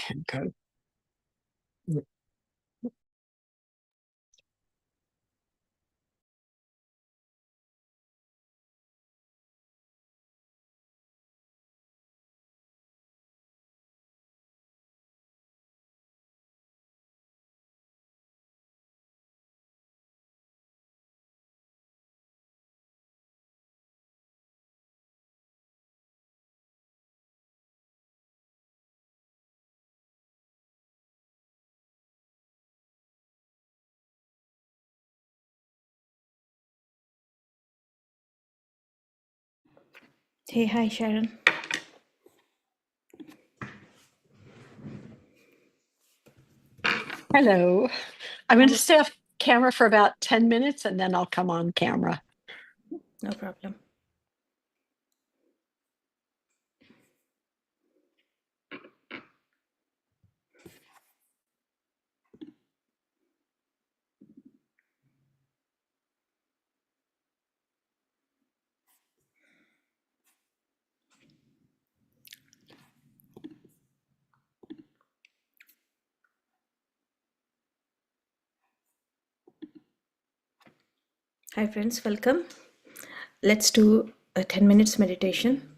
Okay, good. Hey, hi, Sharon. Hello. I'm going to stay off camera for about 10 minutes and then I'll come on camera. No problem. Hi, friends. Welcome. Let's do a 10 minutes meditation.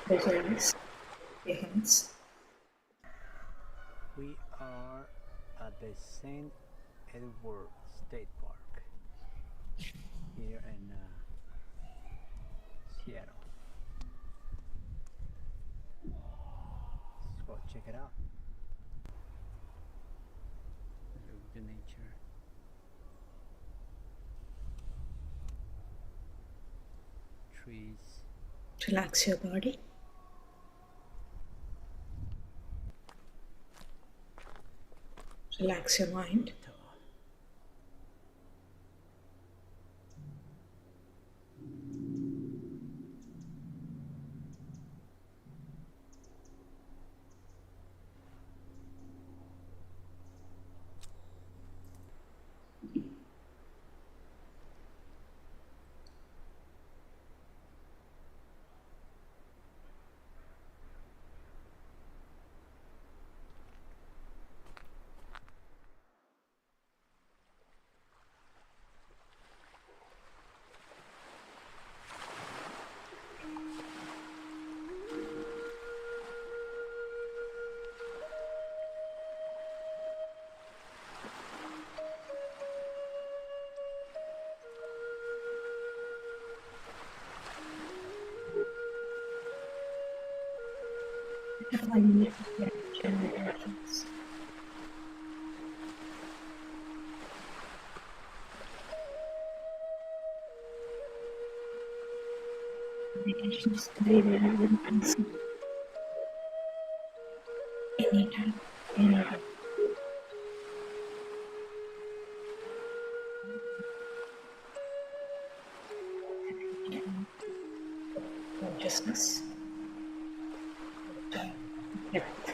Visualize your hands. We are at the St. Edward State Park here in Seattle. Let's go check it out. Look at the nature. Trees. Relax your body. Relax your mind. Meditation is very relevant principle. Anytime, anywhere. Consciousness. Breath.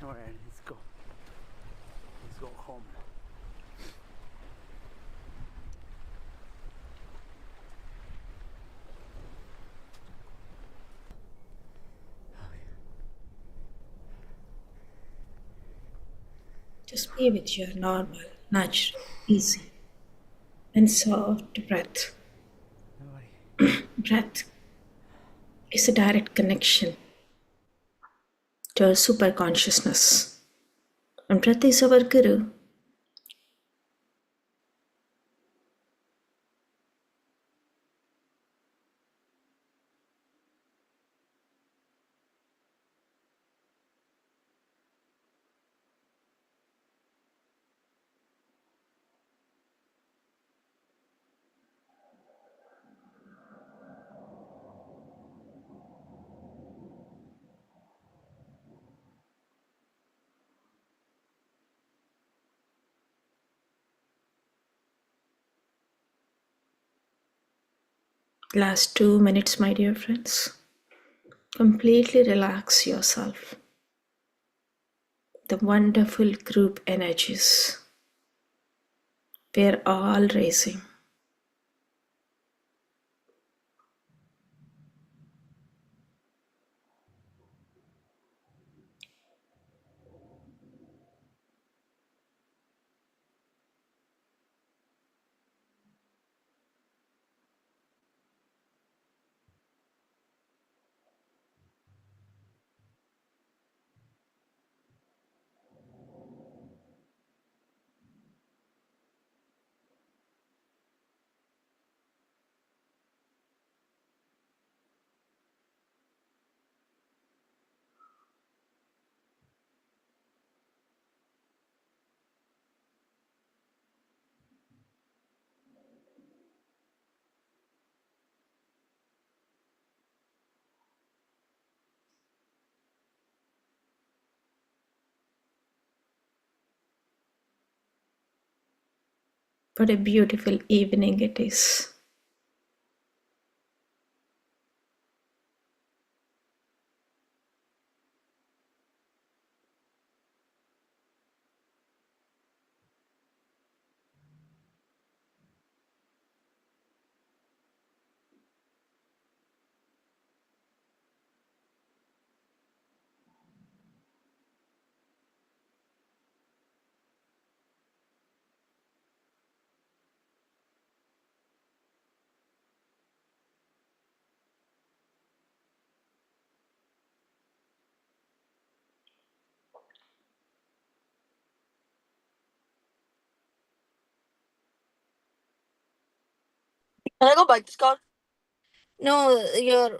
Alright, let's go. Let's go home. Just be with your normal, natural, easy, and soft breath. Nobody. Breath is a direct connection to our super consciousness. And breath is our guru. Last 2 minutes, my dear friends. Completely relax yourself. The wonderful group energies. We're all raising. What a beautiful evening it is. Can I go back to Scott? No, you're.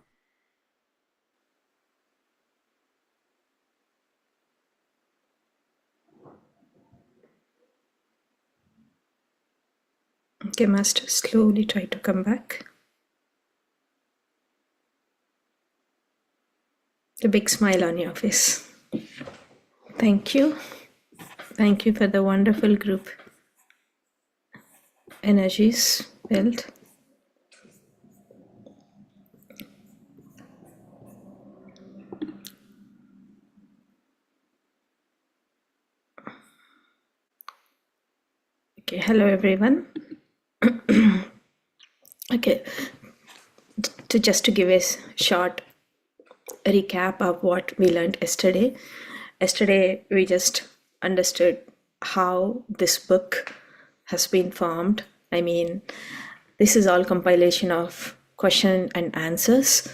Okay, Master, slowly try to come back. A big smile on your face. Thank you. Thank you for the wonderful group energies felt. Okay, hello everyone. Okay, just to give a short recap of what we learned yesterday. Yesterday, we just understood how this book has been formed. I mean, This is all compilation of question and answers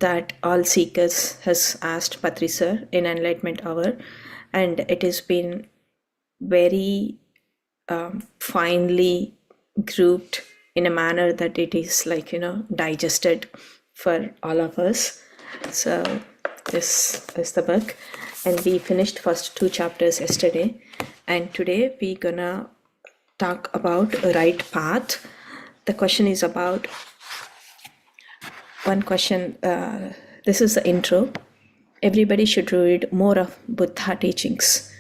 that all seekers has asked Patri sir in Enlightenment Hour, and it has been very finely grouped in a manner that it is like, digested for all of us. So this is the book, and we finished first 2 chapters yesterday, and today we're gonna talk about a right path. The question is about one question. This is the intro. Everybody should read more of Buddha teachings,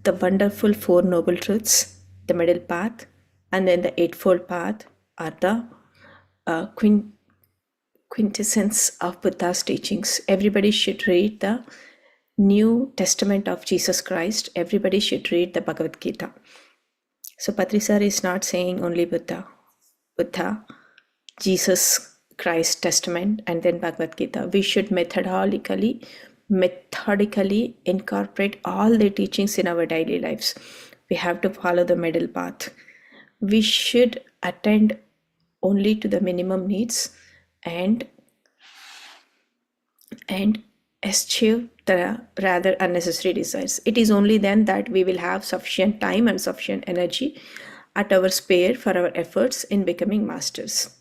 the wonderful 4 noble truths, the middle path, and then the eightfold path are the quintessence of Buddha's teachings. Everybody should read the New Testament of Jesus Christ. Everybody should read the Bhagavad Gita. So Patri sir is not saying only Buddha, Jesus Christ Testament, and then Bhagavad Gita. We should methodically incorporate all the teachings in our daily lives. We have to follow the middle path. We should attend only to the minimum needs and eschew the rather unnecessary desires. It is only then that we will have sufficient time and sufficient energy at our spare for our efforts in becoming masters.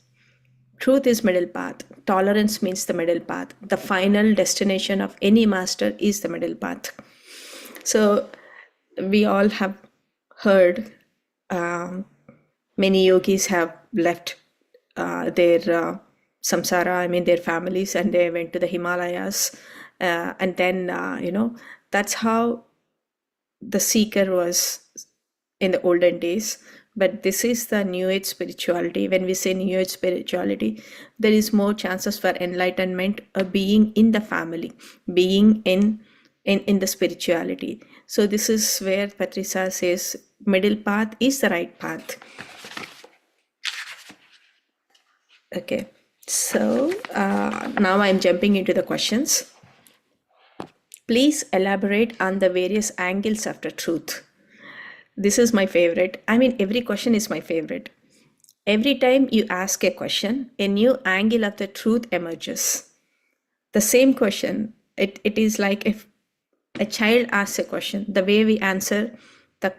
Truth is middle path. Tolerance means the middle path. The final destination of any master is the middle path. So we all have heard many yogis have left their samsara, their families, and they went to the Himalayas. And then, that's how the seeker was in the olden days. But this is the New Age spirituality. When we say New Age spirituality, there is more chances for enlightenment being in the family, being in the spirituality. So this is where Patri sir says middle path is the right path. Okay, so now I'm jumping into the questions. Please elaborate on the various angles of the truth. This is my favorite. Every question is my favorite. Every time you ask a question, a new angle of the truth emerges. The same question, it is like if a child asks a question, the way we answer the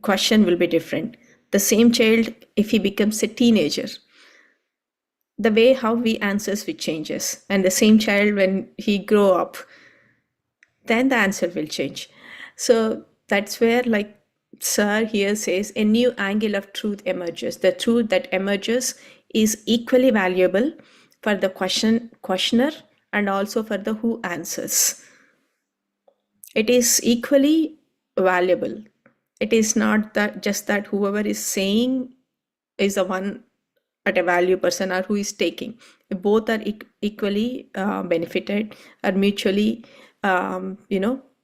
question will be different. The same child, if he becomes a teenager, the way how we answers will changes. And the same child, when he grow up, then the answer will change. So that's where, like sir here says, a new angle of truth emerges. The truth that emerges is equally valuable for the questioner and also for the who answers. It is equally valuable. It is not that just that whoever is saying is the one at a value person or who is taking. Both are equally benefited or mutually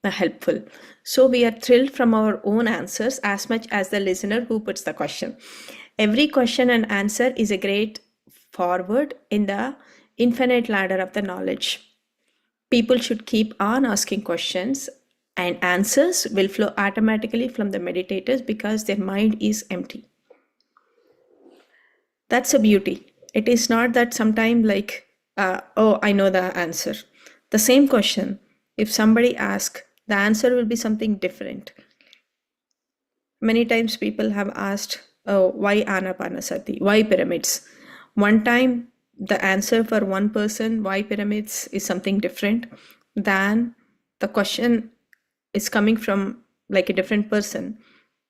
helpful. So we are thrilled from our own answers as much as the listener who puts the question. Every question and answer is a great forward in the infinite ladder of the knowledge. People should keep on asking questions, and answers will flow automatically from the meditators because their mind is empty. That's a beauty. It is not that sometime like, I know the answer. The same question, if somebody asks, the answer will be something different. Many times people have asked, why Anapanasati? Why pyramids? One time the answer for one person, why pyramids, is something different than the question is coming from like a different person.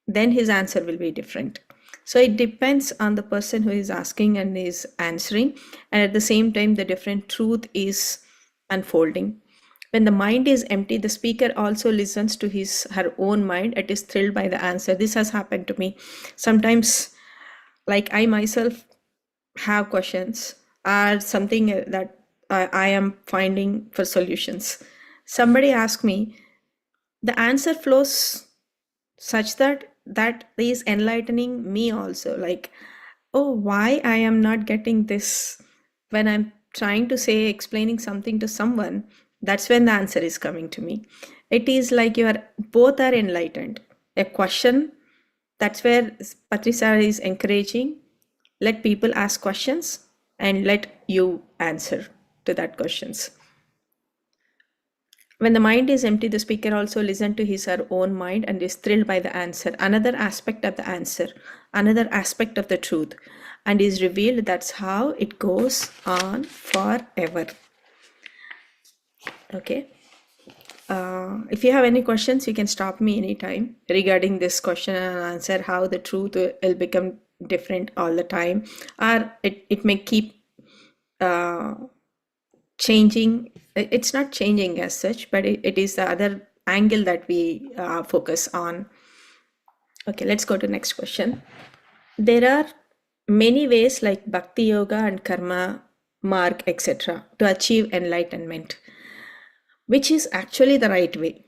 Then his answer will be different. So it depends on the person who is asking and is answering. And at the same time, the different truth is unfolding. When the mind is empty, the speaker also listens to her own mind. It is thrilled by the answer. This has happened to me. Sometimes, like I myself have questions or something that I am finding for solutions. Somebody asked me, the answer flows such that is enlightening me also. Like, oh, why I am not getting this when I'm trying to say, explaining something to someone. That's when the answer is coming to me. It is like both are enlightened. A question, that's where Patri sir is encouraging. let people ask questions and let you answer to that questions. When the mind is empty, the speaker also listens to his or her own mind and is thrilled by the answer, another aspect of the answer, another aspect of the truth, and is revealed. That's how it goes on forever. Okay. If you have any questions, you can stop me anytime regarding this question and answer, how the truth will become different all the time, or it may keep changing. It's not changing as such, but it is the other angle that we focus on. Okay, let's go to next question. There are many ways like bhakti yoga and karma marg, etc., to achieve enlightenment. Which is actually the right way?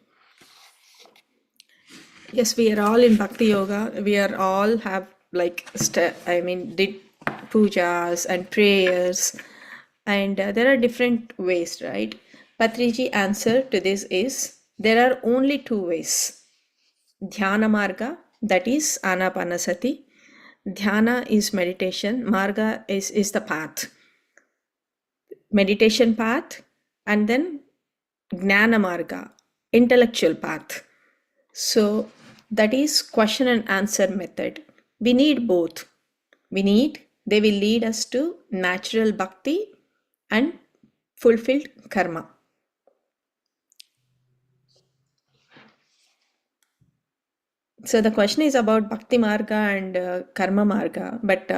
Yes, we are all in bhakti yoga. We are all have like did pujas and prayers, and there are different ways, right? Patriji answer to this is there are only two ways. Dhyana marga, that is anapanasati. Dhyana is meditation. Marga is the path. Meditation path, and then Gnana marga, intellectual path. So that is question and answer method. We need both. They will lead us to natural bhakti and fulfilled karma. So the question is about bhakti marga and karma marga, but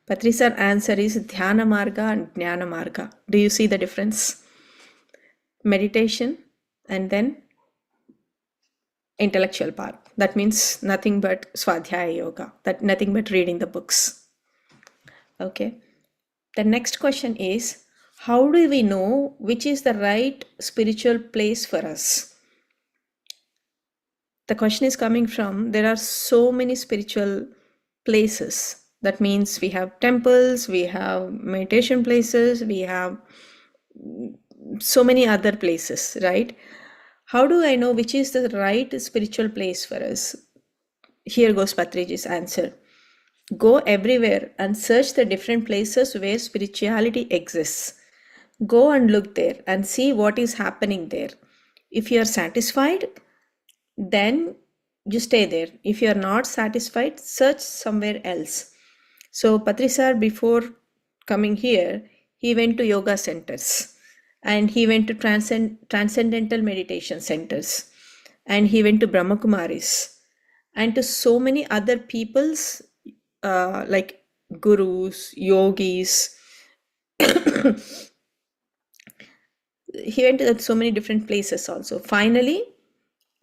Patri sir answer is dhyana marga and jnana marga. Do you see the difference? Meditation and then intellectual part. That means nothing but swadhyaya yoga, that nothing but reading the books. Okay. The next question is, how do we know which is the right spiritual place for us? The question is coming from, there are so many spiritual places. That means we have temples, we have meditation places, we have so many other places, right? How do I know which is the right spiritual place for us? Here goes Patriji's answer. Go everywhere and search the different places where spirituality exists. Go and look there and see what is happening there. If you are satisfied, then you stay there. If you are not satisfied, search somewhere else. So Patri sir, before coming here, he went to yoga centers and he went to transcendental meditation centers and he went to Brahmakumaris and to so many other people's like gurus, yogis. He went to so many different places also. Finally,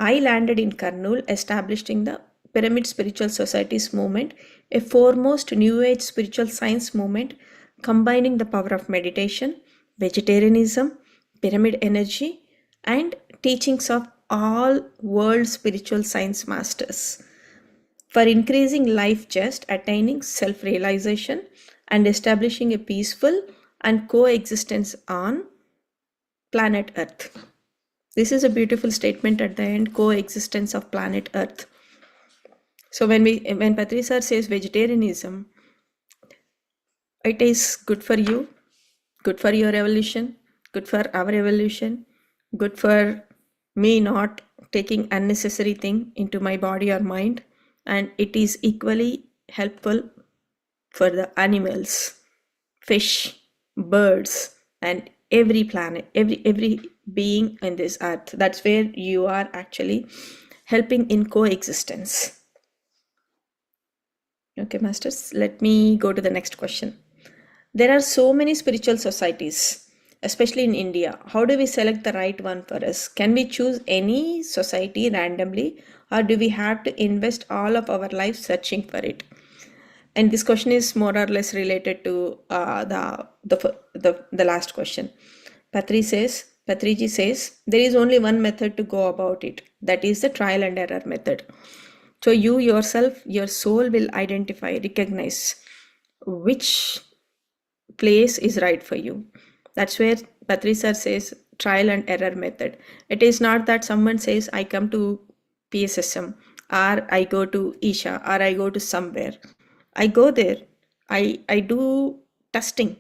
I landed in Kurnool, establishing the Pyramid Spiritual Societies movement, a foremost New Age spiritual science movement combining the power of meditation, vegetarianism, pyramid energy, and teachings of all world spiritual science masters for increasing life just, attaining self-realization, and establishing a peaceful and coexistence on planet Earth. This is a beautiful statement at the end, coexistence of planet Earth. So when Patri sir says vegetarianism, it is good for you, good for your evolution, good for our evolution, good for me not taking unnecessary thing into my body or mind, and it is equally helpful for the animals, fish, birds, and every planet, every being in this earth. That's where you are actually helping in coexistence. Okay, masters, let me go to the next question. There are so many spiritual societies, especially in India. How do we select the right one for us? Can we choose any society randomly, or do we have to invest all of our life searching for it? And this question is more or less related to the last question. Patriji says, there is only one method to go about it. That is the trial and error method. So you yourself, your soul will identify, recognize which place is right for you. That's where Patri sir says trial and error method. It is not that someone says, I come to PSSM, or I go to Isha, or I go to somewhere. I go there, I do testing,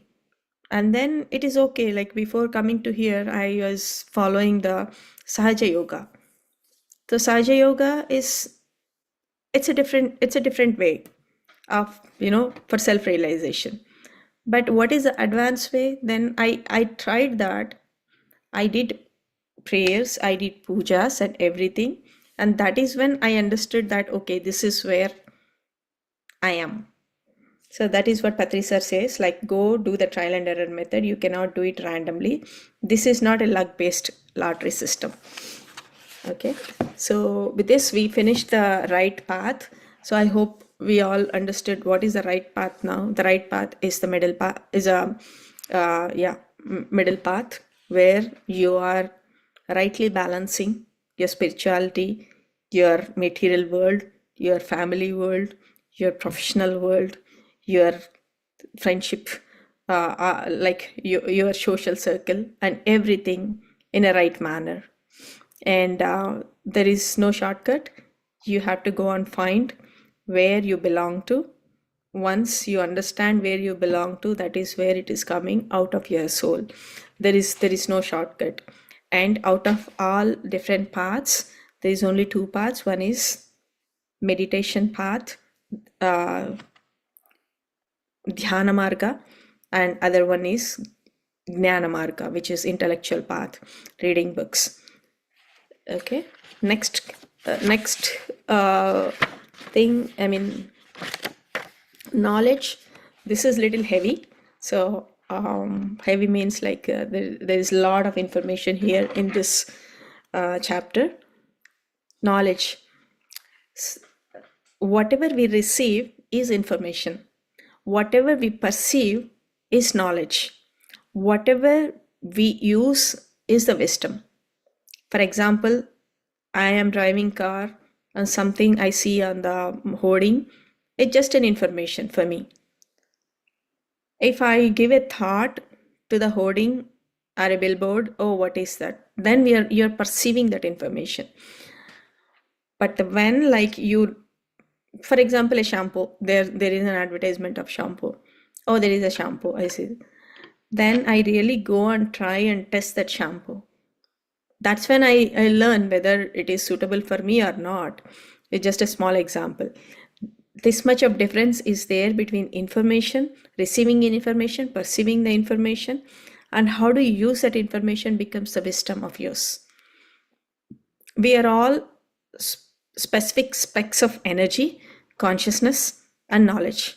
and then it is okay. Like before coming to here, I was following the Sahaja Yoga. So Sahaja Yoga is it's a different way of for self-realization. But what is the advanced way? Then I tried that. I did prayers, I did pujas and everything, and that is when I understood that okay, this is where I am. So that is what Patri sir says, like go do the trial and error method. You cannot do it randomly. This is not a luck-based lottery system. Okay, so with this we finished the right path. So I hope we all understood what is the right path now. The right path is the middle path, is a middle path where you are rightly balancing your spirituality, your material world, your family world, your professional world, your friendship, like your social circle, and everything in a right manner. And there is no shortcut. You have to go and find where you belong to. Once you understand where you belong to, that is where it is coming out of your soul. There is no shortcut. And out of all different paths, there is only two paths. One is meditation path, dhyana marga, and other one is gnana marga, which is intellectual path, reading books. Okay, next thing, I mean, knowledge. This is little heavy. So heavy means like there is a lot of information here in this chapter. Knowledge. Whatever we receive is information. Whatever we perceive is knowledge. Whatever we use is the wisdom. For example, I am driving car and something I see on the hoarding, it's just an information for me. If I give a thought to the hoarding or a billboard, oh, what is that? Then you're perceiving that information. But when like you, for example, a shampoo, there is an advertisement of shampoo. Oh, there is a shampoo, I see. Then I really go and try and test that shampoo. That's when I learn whether it is suitable for me or not. It's just a small example. This much of difference is there between information, receiving information, perceiving the information, and how do you use that information becomes the wisdom of yours. We are all specific specks of energy, consciousness, and knowledge.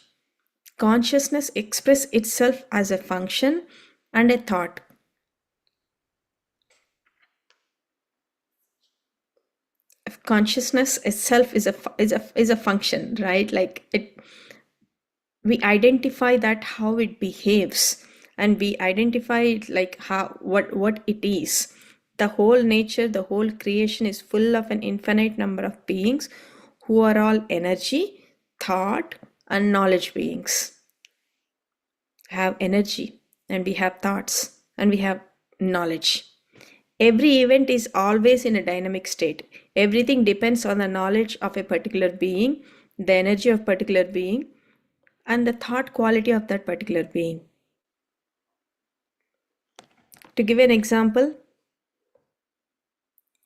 Consciousness expresses itself as a function and a thought. Consciousness itself is a function, right? Like we identify that how it behaves, and we identify it like how what it is. The whole nature, the whole creation is full of an infinite number of beings who are all energy, thought, and knowledge beings. Have energy, and we have thoughts, and we have knowledge. Every event is always in a dynamic state. Everything depends on the knowledge of a particular being, the energy of a particular being, and the thought quality of that particular being. To give an example,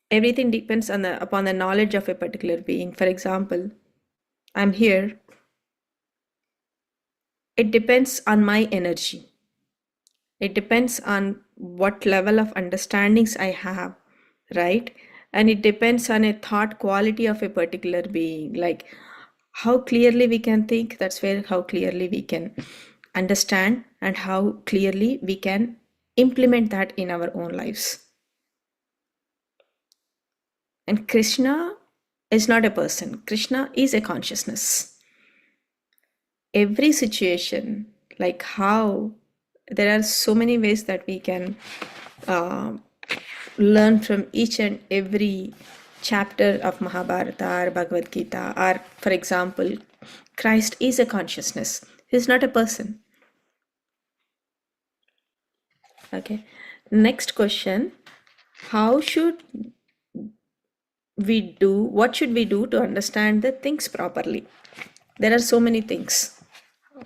everything depends upon the knowledge of a particular being. For example, I'm here. It depends on my energy. It depends on what level of understandings I have, right? And it depends on a thought quality of a particular being, like how clearly we can think, that's where how clearly we can understand and how clearly we can implement that in our own lives. And Krishna is not a person. Krishna is a consciousness. Every situation, like how there are so many ways that we can learn from each and every chapter of Mahabharata or Bhagavad Gita, or for example, Christ is a consciousness. He's not a person. Okay. Next question. What should we do to understand the things properly? There are so many things.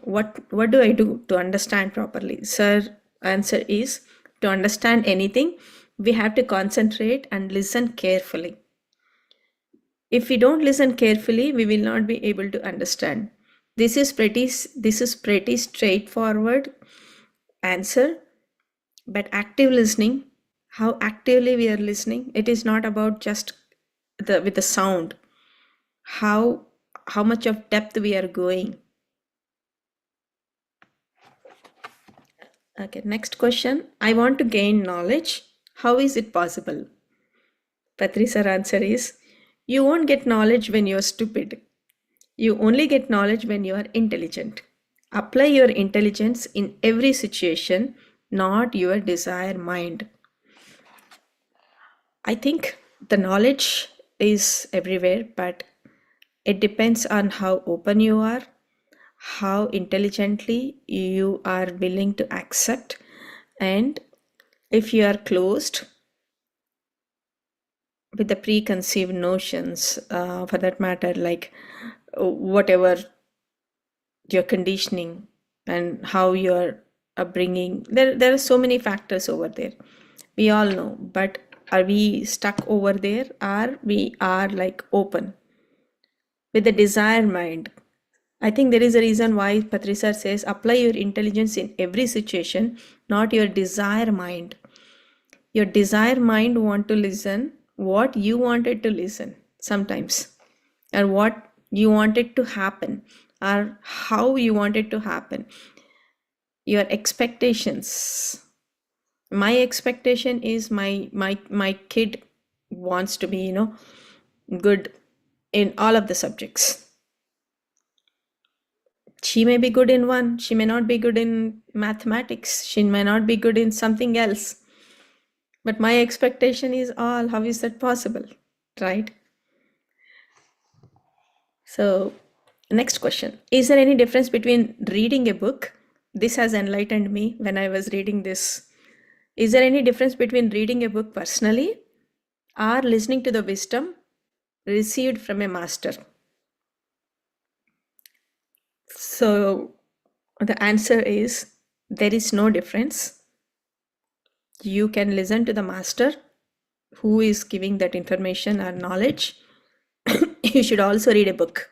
What do I do to understand properly? Sir, answer is, to understand anything, we have to concentrate and listen carefully. If we don't listen carefully, we will not be able to understand. This is pretty straightforward answer, but active listening, how actively we are listening, it is not about just with the sound. How much of depth we are going. Okay, next question. I want to gain knowledge. How is it possible? Patri sir answer is, you won't get knowledge when you're stupid. You only get knowledge when you are intelligent. Apply your intelligence in every situation, not your desire mind. I think the knowledge is everywhere, but it depends on how open you are, how intelligently you are willing to accept, and if you are closed with the preconceived notions, for that matter, like whatever your conditioning and how your upbringing, there are so many factors over there, we all know, but are we stuck over there, or we are like open with the desire mind? I think there is a reason why Patrisar says apply your intelligence in every situation, not your desire mind. Your desire mind want to listen what you wanted to listen sometimes, or what you wanted to happen, or how you wanted to happen. Your expectations. My expectation is my kid wants to be, good in all of the subjects. She may be good in one, she may not be good in mathematics, she may not be good in something else. But my expectation is all. How is that possible? Right? So, next question. Is there any difference between reading a book? This has enlightened me when I was reading this. Is there any difference between reading a book personally or listening to the wisdom received from a master? So, the answer is there is no difference. You can listen to the master who is giving that information or knowledge. You should also read a book.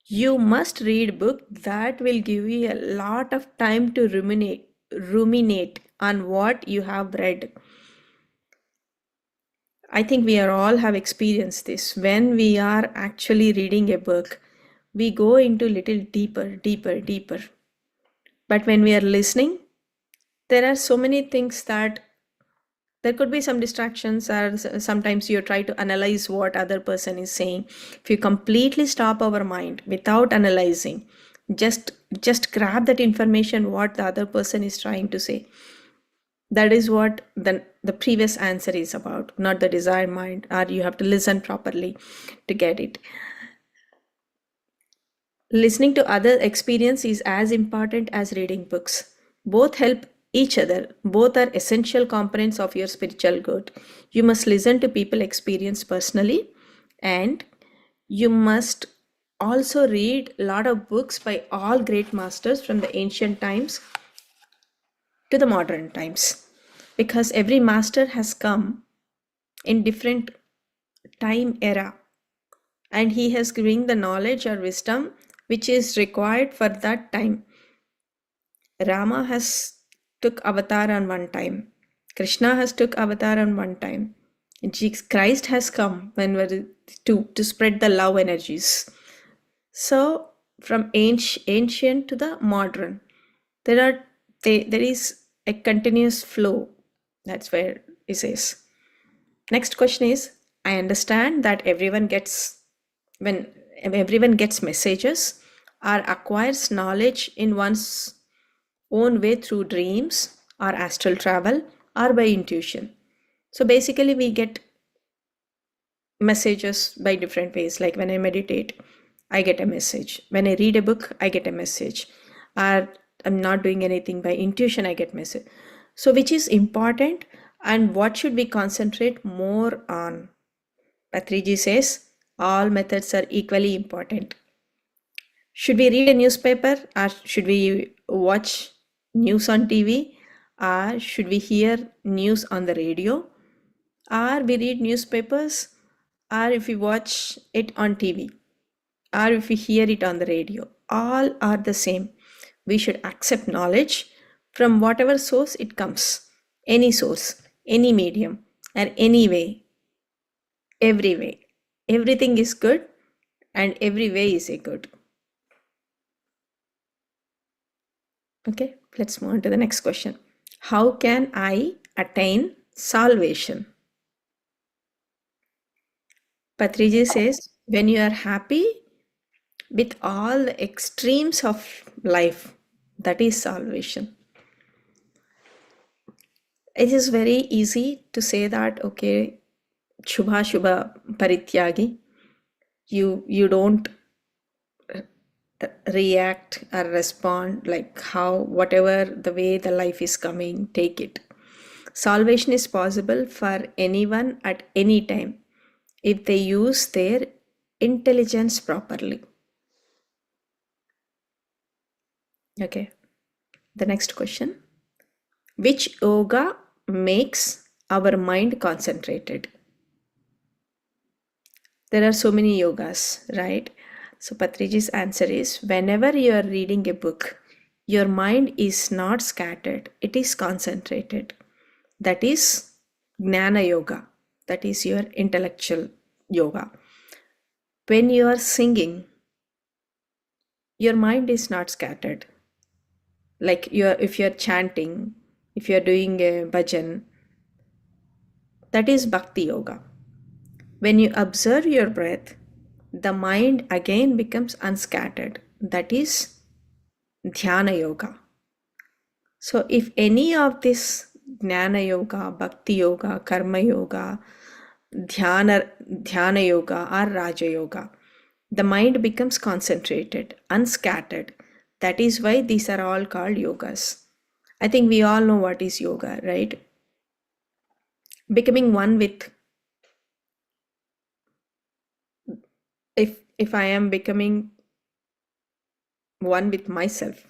You must read a book that will give you a lot of time to ruminate on what you have read. I think we are all have experienced this. When we are actually reading a book, we go into little deeper. But when we are listening, there are so many things that there could be some distractions, or sometimes you try to analyze what other person is saying. If you completely stop our mind without analyzing, just grab that information what the other person is trying to say. That is what the previous answer is about, not the desire mind, or you have to listen properly to get it. Listening to other experience is as important as reading books. Both help each other. Both are essential components of your spiritual growth. You must listen to people experience personally, and you must also read a lot of books by all great masters from the ancient times to the modern times, because every master has come in different time era, and he has given the knowledge or wisdom which is required for that time. Rama has took avatar on one time. Krishna has took avatar on one time. Jesus Christ has come to spread the love energies. So from ancient to the modern, there is a continuous flow. That's where it says. Next question is, I understand that when everyone gets messages or acquires knowledge in one's own way through dreams or astral travel or by intuition. So basically we get messages by different ways. Like when I meditate, I get a message. When I read a book, I get a message. Or I'm not doing anything, by intuition I get message. So which is important, and what should we concentrate more on? Patriji says all methods are equally important. Should we read a newspaper, or should we watch news on TV, or should we hear news on the radio, or we read newspapers, or if we watch it on TV, or if we hear it on the radio? All are the same. We should accept knowledge from whatever source it comes, any source, any medium, or any way, every way. Everything is good, and every way is a good. Okay, let's move on to the next question. How can I attain salvation? Patriji says, when you are happy with all the extremes of life, that is salvation. It is very easy to say that, okay, Shubha Shubha Parityagi, you don't react or respond like how, whatever the way the life is coming, take it. Salvation is possible for anyone at any time if they use their intelligence properly. Okay, the next question. Which yoga makes our mind concentrated? There are so many yogas, right? So Patriji's answer is, whenever you are reading a book, your mind is not scattered, it is concentrated. That is Jnana Yoga. That is your intellectual yoga. When you are singing, your mind is not scattered. Like if you're chanting, if you're doing a bhajan, that is Bhakti Yoga. When you observe your breath, the mind again becomes unscattered. That is Dhyana Yoga. So if any of this Jnana Yoga, Bhakti Yoga, Karma Yoga, Dhyana Yoga or Raja Yoga, the mind becomes concentrated, unscattered. That is why these are all called yogas. I think we all know what is yoga, right? Becoming one with, if I am becoming one with myself,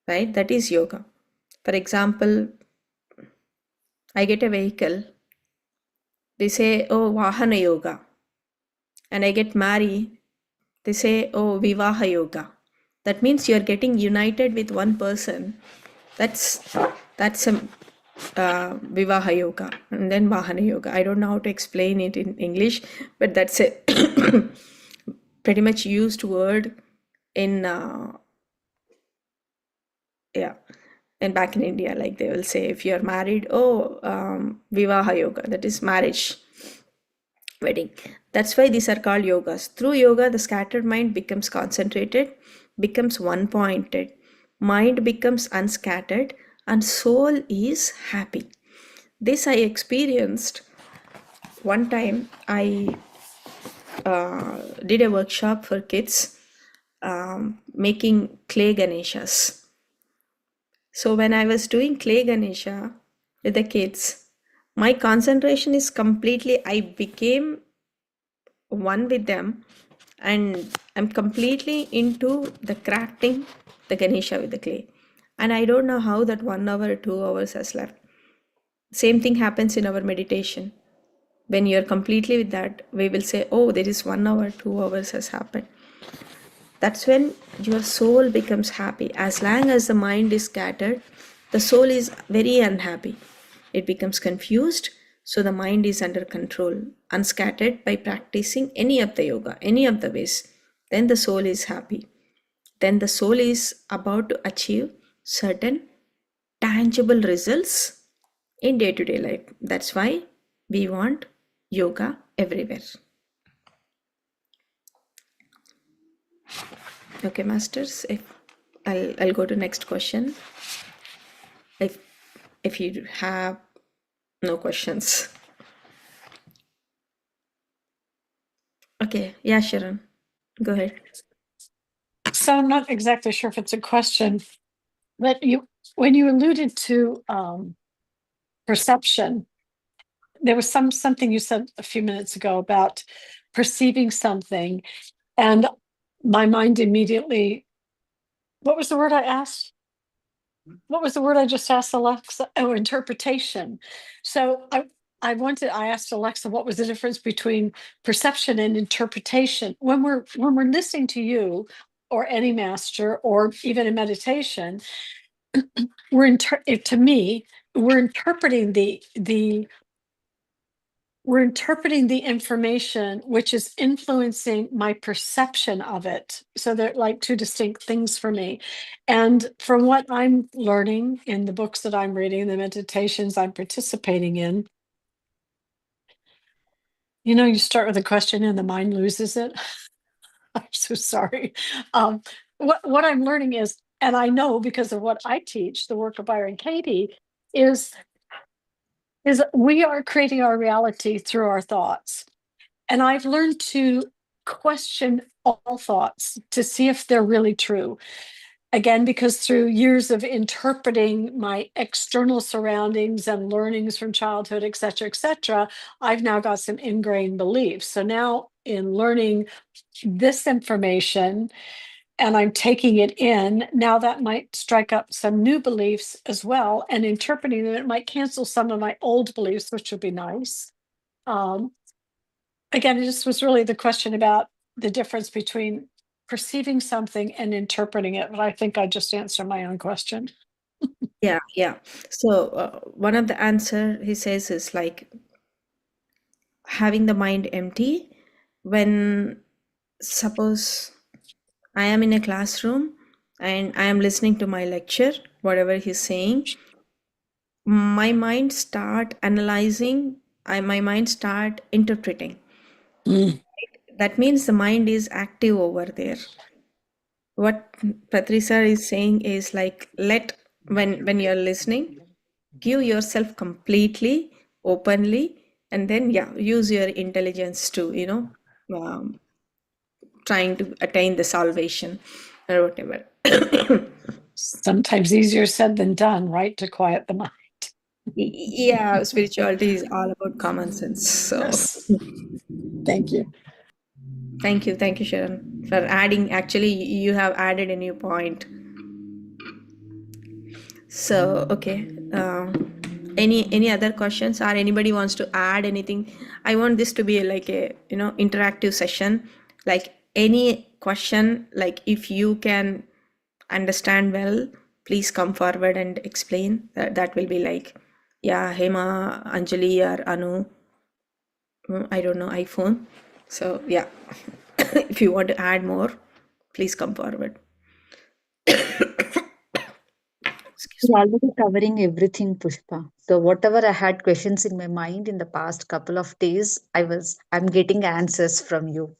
right? That is yoga. For example, I get a vehicle, they say, oh, Vahana Yoga. And I get married, they say, oh, Vivaha Yoga. That means you're getting united with one person. That's a Vivaha Yoga. And then Vahana Yoga. I don't know how to explain it in English, but that's a pretty much used word in and back in India, like they will say, if you're married, oh, Vivaha Yoga, that is marriage, wedding. That's why these are called yogas. Through yoga, the scattered mind becomes concentrated, becomes one pointed, mind becomes unscattered, and soul is happy. This I experienced one time. I did a workshop for kids making clay Ganeshas. So when I was doing clay Ganesha with the kids, my concentration is completely, I became one with them, and I'm completely into the crafting the Ganesha with the clay. And I don't know how that 1 hour, 2 hours has left. Same thing happens in our meditation. When you're completely with that, we will say, oh, there is 1 hour, 2 hours has happened. That's when your soul becomes happy. As long as the mind is scattered, the soul is very unhappy. It becomes confused, so the mind is under control, unscattered by practicing any of the yoga, any of the ways. Then the soul is happy. Then the soul is about to achieve certain tangible results in day-to-day life. That's why we want yoga everywhere. Okay, masters, if I'll go to next question. If you have no questions. Okay, yeah, Sharon, go ahead. So I'm not exactly sure if it's a question, but when you alluded to perception, there was something you said a few minutes ago about perceiving something, and my mind immediately, what was the word I asked? What was the word I just asked Alexa? Oh, interpretation. So I asked Alexa what was the difference between perception and interpretation. When we're listening to you or any master or even in meditation, to me, we're interpreting we're interpreting the information, which is influencing my perception of it. So they're like two distinct things for me. And from what I'm learning in the books that I'm reading, the meditations I'm participating in, you start with a question and the mind loses it. I'm so sorry. What I'm learning is, and I know because of what I teach, the work of Byron Katie, is we are creating our reality through our thoughts. And I've learned to question all thoughts to see if they're really true. Again, because through years of interpreting my external surroundings and learnings from childhood, et cetera, I've now got some ingrained beliefs. So now in learning this information and I'm taking it in, now that might strike up some new beliefs as well. And interpreting them, it might cancel some of my old beliefs, which would be nice. Again, it just was really the question about the difference between perceiving something and interpreting it. But I think I just answered my own question. Yeah. So one of the answer he says is like having the mind empty when suppose I am in a classroom and I am listening to my lecture, whatever he's saying, my mind start analyzing, my mind start interpreting. That means the mind is active over there. What Patricia is saying is like when you're listening, give yourself completely, openly, and then use your intelligence to trying to attain the salvation or whatever. Sometimes easier said than done, right? To quiet the mind. Yeah, spirituality is all about common sense. So Yes. Thank you. thank you, Sharon, for adding. Actually, you have added a new point. So okay, any other questions or anybody wants to add anything? I want this to be like a interactive session. Like any question, like if you can understand well, please come forward and explain. That will be like, yeah, Hema, Anjali, or Anu. I don't know, iPhone. So yeah, if you want to add more, please come forward. Excuse You're me. already covering everything, Pushpa. So whatever I had questions in my mind in the past couple of days, I'm getting answers from you.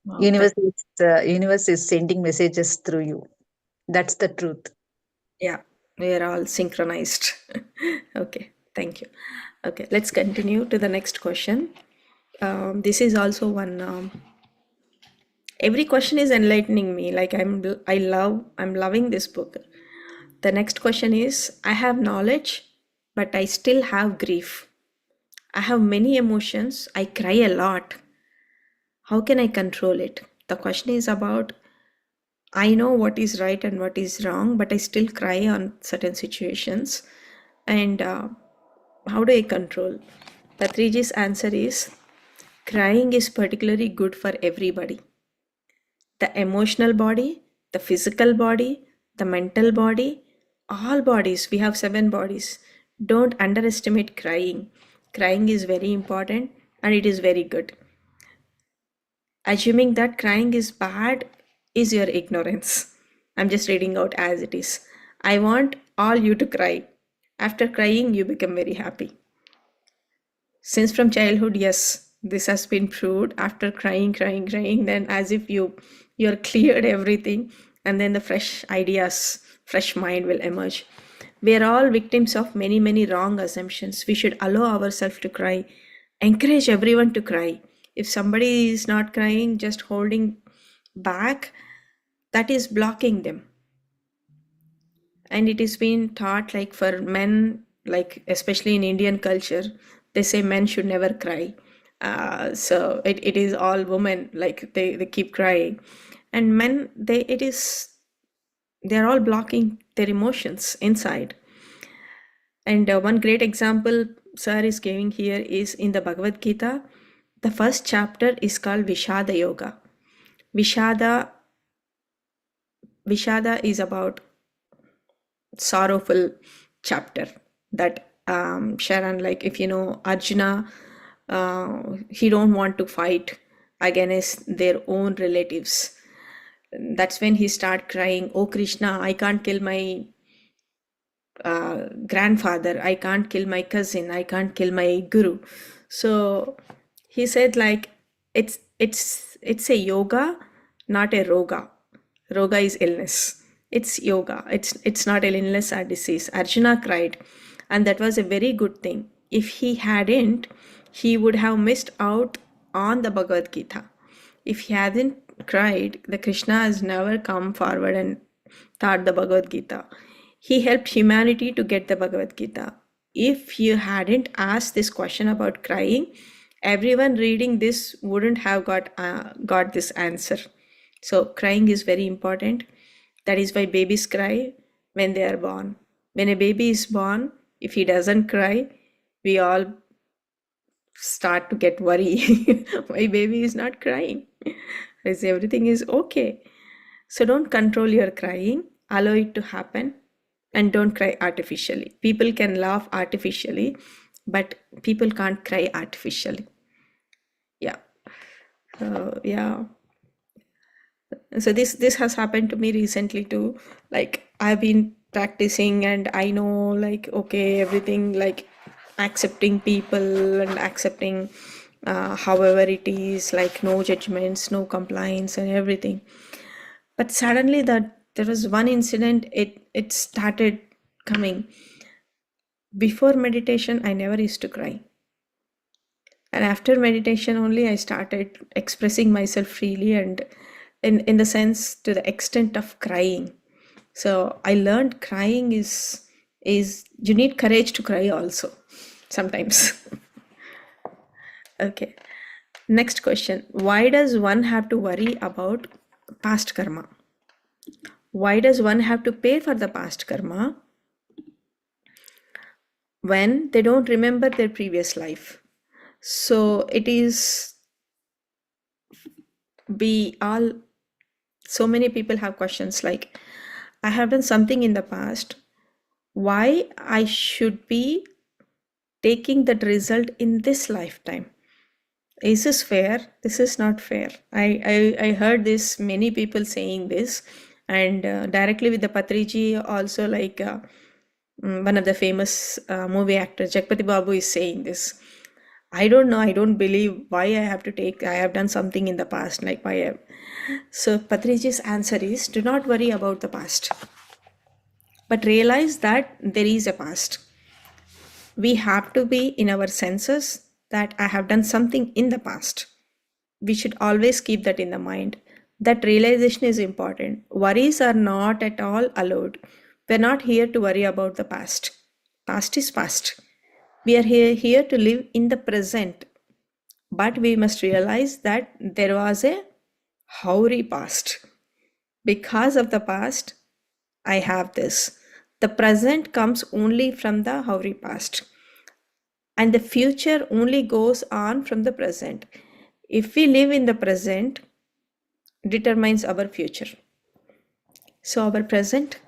Wow, Universe is sending messages through you. That's the truth. yeah, we are all synchronized. Okay, thank you. Okay, let's continue to the next question. This is also one. Every question is enlightening me. Like I'm loving this book. The next question is: I have knowledge, but I still have grief. I have many emotions. I cry a lot. How can I control it? The question is about I know what is right and what is wrong, but I still cry on certain situations. And how do I control? Patriji's answer is crying is particularly good for everybody. The emotional body, the physical body, the mental body, all bodies. We have 7 bodies. Don't underestimate crying. Crying is very important and it is very good. Assuming that crying is bad is your ignorance. I'm just reading out as it is. I want all you to cry. After crying, you become very happy. Since from childhood, yes, this has been proved. After crying, then as if you're cleared everything, and then the fresh ideas, fresh mind will emerge. We are all victims of many wrong assumptions. We should allow ourselves to cry. Encourage everyone to cry. If somebody is not crying, just holding back, that is blocking them. And it is been taught like for men, like especially in Indian culture, they say men should never cry. So it is all women, like they keep crying. And men, they're all blocking their emotions inside. And one great example sir is giving here is in the Bhagavad Gita. The first chapter is called Vishada Yoga. Vishada is about sorrowful chapter that Sharon, like if you know Arjuna, he don't want to fight against their own relatives. That's when he start crying, "Oh Krishna, I can't kill my grandfather, I can't kill my cousin, I can't kill my guru." So he said like it's a yoga, not a roga. Roga is illness. It's yoga. It's not an illness or disease. Arjuna cried, and that was a very good thing. If he hadn't, he would have missed out on the Bhagavad Gita. If he hadn't cried, the Krishna has never come forward and taught the Bhagavad Gita. He helped humanity to get the Bhagavad Gita. If you hadn't asked this question about crying, everyone reading this wouldn't have got this answer. So crying is very important. That is why babies cry when they are born. When a baby is born, if he doesn't cry, we all start to get worried. My baby is not crying. Is everything is okay? So don't control your crying. Allow it to happen, and don't cry artificially. People can laugh artificially, but people can't cry artificially. Yeah. Yeah. So this has happened to me recently too. Like I've been practicing, and I know like okay, everything like accepting people and accepting however it is, like no judgments, no complaints and everything. But suddenly there was one incident, it started coming. Before meditation, I never used to cry. And after meditation only, I started expressing myself freely, and in the sense to the extent of crying. So I learned crying is you need courage to cry also sometimes. Okay. Next question. Why does one have to worry about past karma? Why does one have to pay for the past karma when they don't remember their previous life? So it is, so many people have questions like, I have done something in the past, why I should be taking that result in this lifetime? Is this fair? This is not fair. I heard this, many people saying this, and directly with the Patriji also, like one of the famous movie actors, Jagpati Babu, is saying this. I don't know, I don't believe why I have done something in the past, like why So Patriji's answer is, do not worry about the past, but realize that there is a past. We have to be in our senses that I have done something in the past. We should always keep that in the mind. That realization is important. Worries are not at all allowed. We're not here to worry about the past. Past is past. We are here to live in the present. But we must realize that there was a Hauri past. Because of the past, I have this. The present comes only from the Hauri past. And the future only goes on from the present. If we live in the present, determines our future. So our present,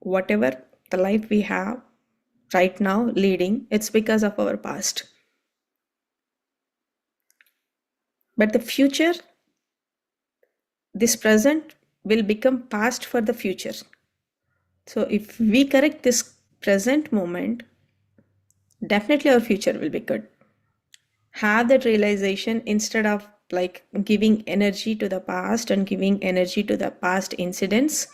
whatever the life we have right now leading, it's because of our past. But the future, this present will become past for the future. So if we correct this present moment, definitely our future will be good. Have that realization instead of like giving energy to the past and giving energy to the past incidents.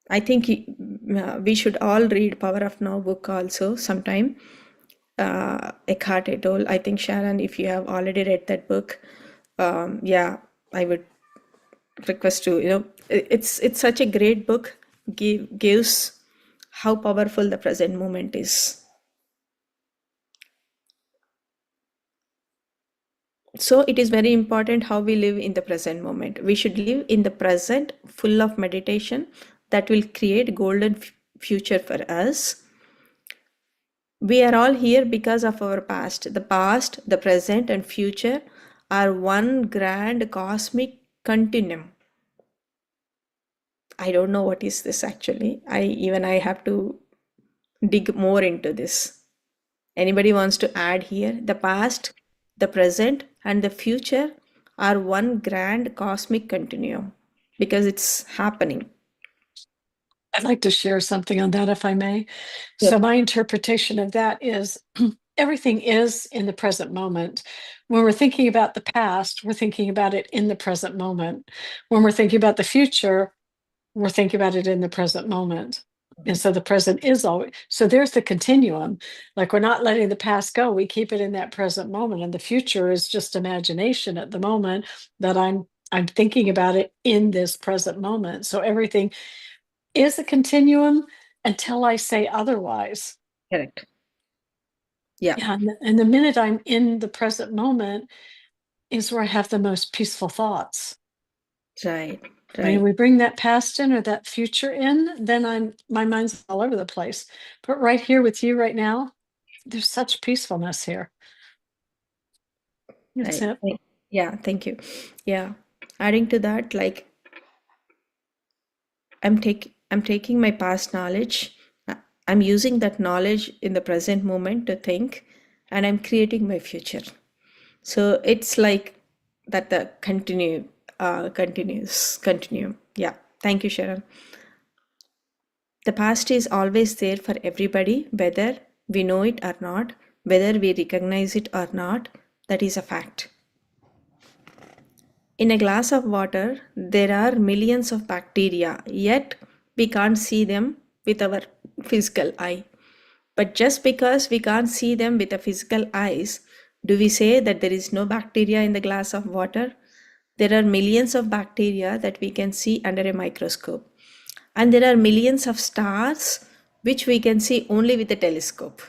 I think we should all read Power of Now book also sometime. Eckhart Tolle. I think Sharon, if you have already read that book, yeah, I would request to, it's such a great book, gives how powerful the present moment is. So it is very important how we live in the present moment. We should live in the present, full of meditation that will create golden future for us. We are all here because of our past. The past, the present, and future are one grand cosmic continuum. I don't know what is this actually. I have to dig more into this. Anybody wants to add here? The past, the present, and the future are one grand cosmic continuum because it's happening. I'd like to share something on that if I may. Sure. So my interpretation of that is everything is in the present moment. When we're thinking about the past, we're thinking about it in the present moment. When we're thinking about the future, we're thinking about it in the present moment. And so the present is always, so there's the continuum. Like we're not letting the past go. We keep it in that present moment. And the future is just imagination at the moment that I'm thinking about it in this present moment. So everything is a continuum until I say otherwise. Correct. Yeah. Yeah, and the minute I'm in the present moment is where I have the most peaceful thoughts. Right. When Right. we bring that past in or that future in, then my mind's all over the place. But right here with you right now, there's such peacefulness here. That's Right. it. Yeah. Thank you. Yeah. Adding to that, like I'm taking my past knowledge. I'm using that knowledge in the present moment to think, and I'm creating my future. So it's like that the continuum. Yeah. Thank you, Sharon. The past is always there for everybody, whether we know it or not, whether we recognize it or not. That is a fact. In a glass of water, there are millions of bacteria, yet we can't see them with our physical eye. But just because we can't see them with the physical eyes, do we say that there is no bacteria in the glass of water? There are millions of bacteria that we can see under a microscope. And there are millions of stars which we can see only with a telescope.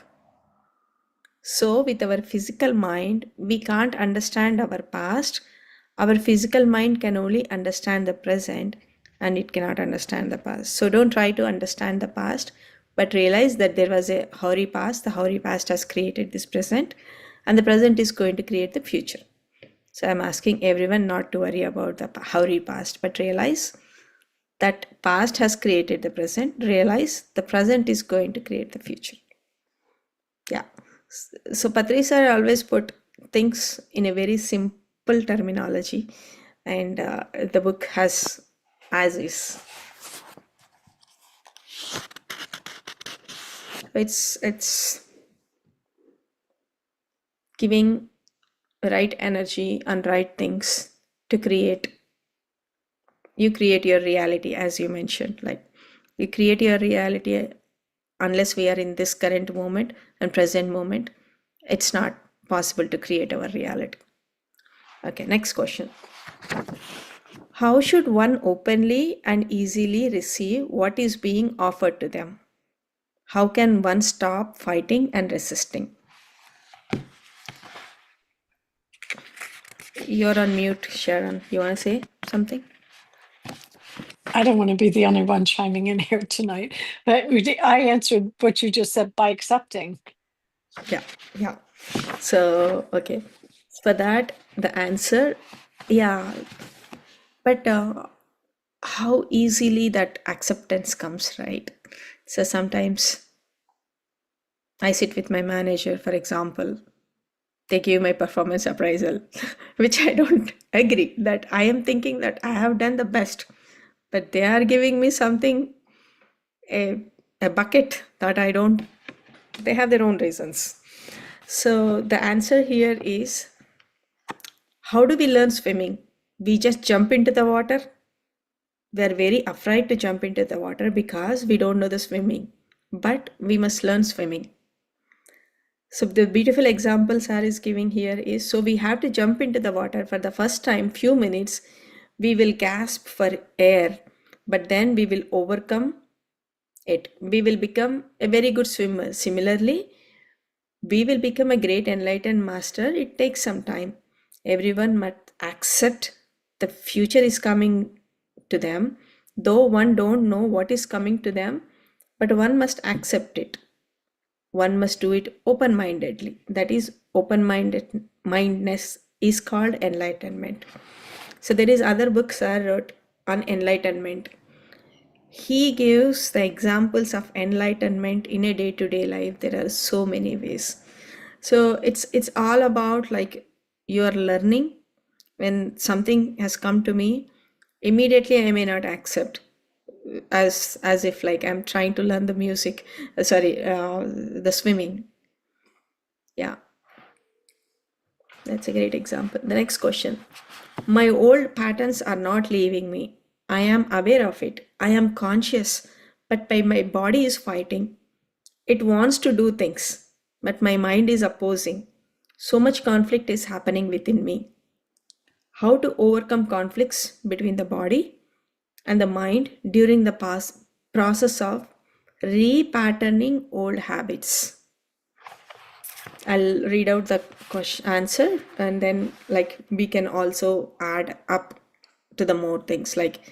So, with our physical mind, we can't understand our past. Our physical mind can only understand the present and it cannot understand the past. So, don't try to understand the past, but realize that there was a hoary past. The hoary past has created this present, and the present is going to create the future. So, I'm asking everyone not to worry about the hoary past, but realize that past has created the present. Realize the present is going to create the future. Yeah. So Patricia always put things in a very simple terminology, and the book has as is. It's giving right energy and right things to create. You create your reality, as you mentioned. Like you create your reality unless we are in this current moment and present moment. It's not possible to create our reality. Okay, next question. How should one openly and easily receive what is being offered to them? How can one stop fighting and resisting? You're on mute, Sharon. You want to say something? I don't want to be the only one chiming in here tonight, but I answered what you just said by accepting. Yeah. So, okay. For that, the answer, yeah. But how easily that acceptance comes, right? So sometimes I sit with my manager, for example, they give my performance appraisal, which I don't agree, that I am thinking that I have done the best, but they are giving me something, a bucket that I don't, they have their own reasons. So the answer here is, how do we learn swimming? We just jump into the water. We are very afraid to jump into the water because we don't know the swimming, but we must learn swimming. So the beautiful example Sarah is giving here is, so we have to jump into the water for the first time, few minutes, we will gasp for air, but then we will overcome it. We will become a very good swimmer. Similarly, we will become a great enlightened master. It takes some time. Everyone must accept the future is coming to them, though one don't know what is coming to them, but one must accept it. One must do it open-mindedly. That is, mindedness is called enlightenment. So there is other books I wrote on enlightenment. He gives the examples of enlightenment in a day-to-day life. There are so many ways. So it's all about like you are learning. When something has come to me, immediately I may not accept as if like I'm trying to learn the music, the swimming. Yeah, that's a great example. The next question. My old patterns are not leaving me. I am aware of it. I am conscious, but my body is fighting. It wants to do things, but my mind is opposing. So much conflict is happening within me. How to overcome conflicts between the body and the mind during the process of repatterning old habits? I'll read out the answer, and then like we can also add up to the more things. Like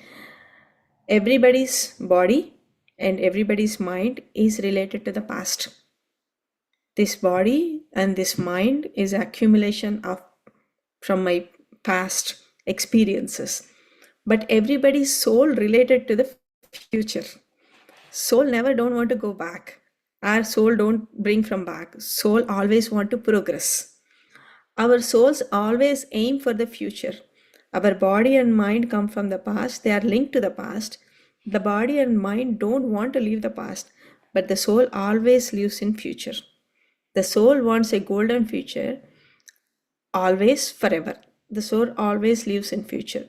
everybody's body and everybody's mind is related to the past. This body and this mind is accumulation of from my past experiences, but everybody's soul related to the future. Soul never don't want to go back. Our soul don't bring from back. Soul always want to progress. Our souls always aim for the future. Our body and mind come from the past. They are linked to the past. The body and mind don't want to leave the past, but the soul always lives in future. The soul wants a golden future, always, forever. The soul always lives in future.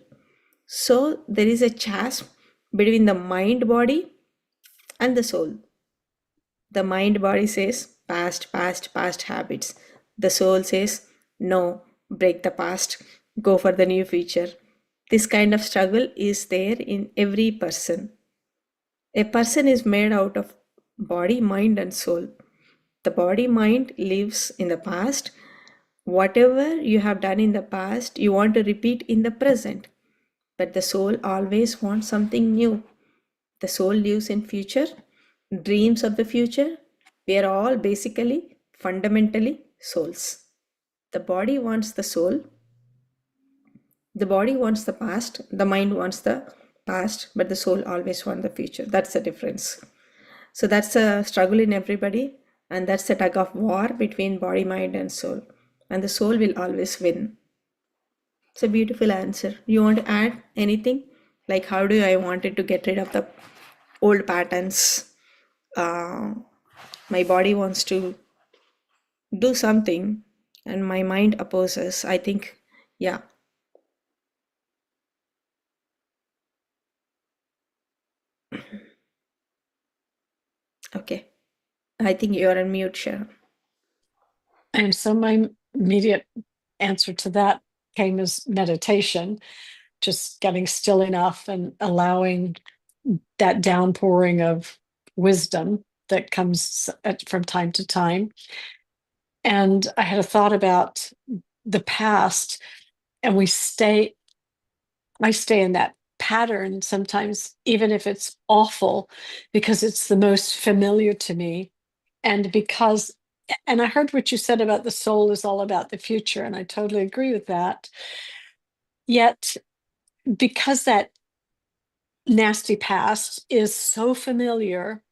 So there is a chasm between the mind body and the soul. The mind body says past, past, past habits. The soul says no, break the past, go for the new future. This kind of struggle is there in every person. A person is made out of body, mind, and soul. The body mind lives in the past. Whatever you have done in the past, you want to repeat in the present. But the soul always wants something new. The soul lives in future, dreams of the future. We are all basically, fundamentally souls. The body wants the soul. The body wants the past. The mind wants the past, but the soul always wants the future. That's the difference. So that's a struggle in everybody, and that's the tug of war between body, mind, and soul. And the soul will always win. It's a beautiful answer. You want to add anything? Like how do I wanted to get rid of the old patterns? My body wants to do something and my mind opposes. I think, yeah. Okay. I think you're on mute, Sharon. And so my immediate answer to that came as meditation, just getting still enough and allowing that downpouring of wisdom that comes from time to time. And I had a thought about the past, and I stay in that pattern sometimes, even if it's awful, because it's the most familiar to me. And I heard what you said about the soul is all about the future, and I totally agree with that. Yet, because that nasty past is so familiar,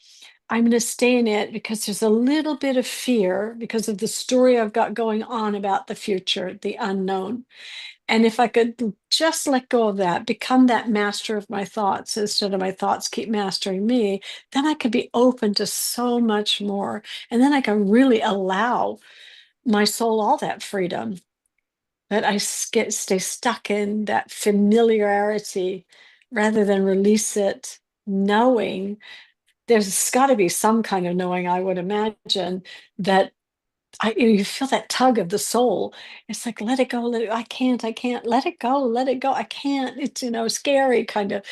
I'm going to stay in it because there's a little bit of fear because of the story I've got going on about the future, the unknown. And if I could just let go of that, become that master of my thoughts instead of my thoughts keep mastering me, then I could be open to so much more. And then I can really allow my soul all that freedom. But I stay stuck in that familiarity rather than release it, knowing there's got to be some kind of knowing, I would imagine, that you feel that tug of the soul. It's like, let it go, I can't, let it go, I can't. It's, scary kind of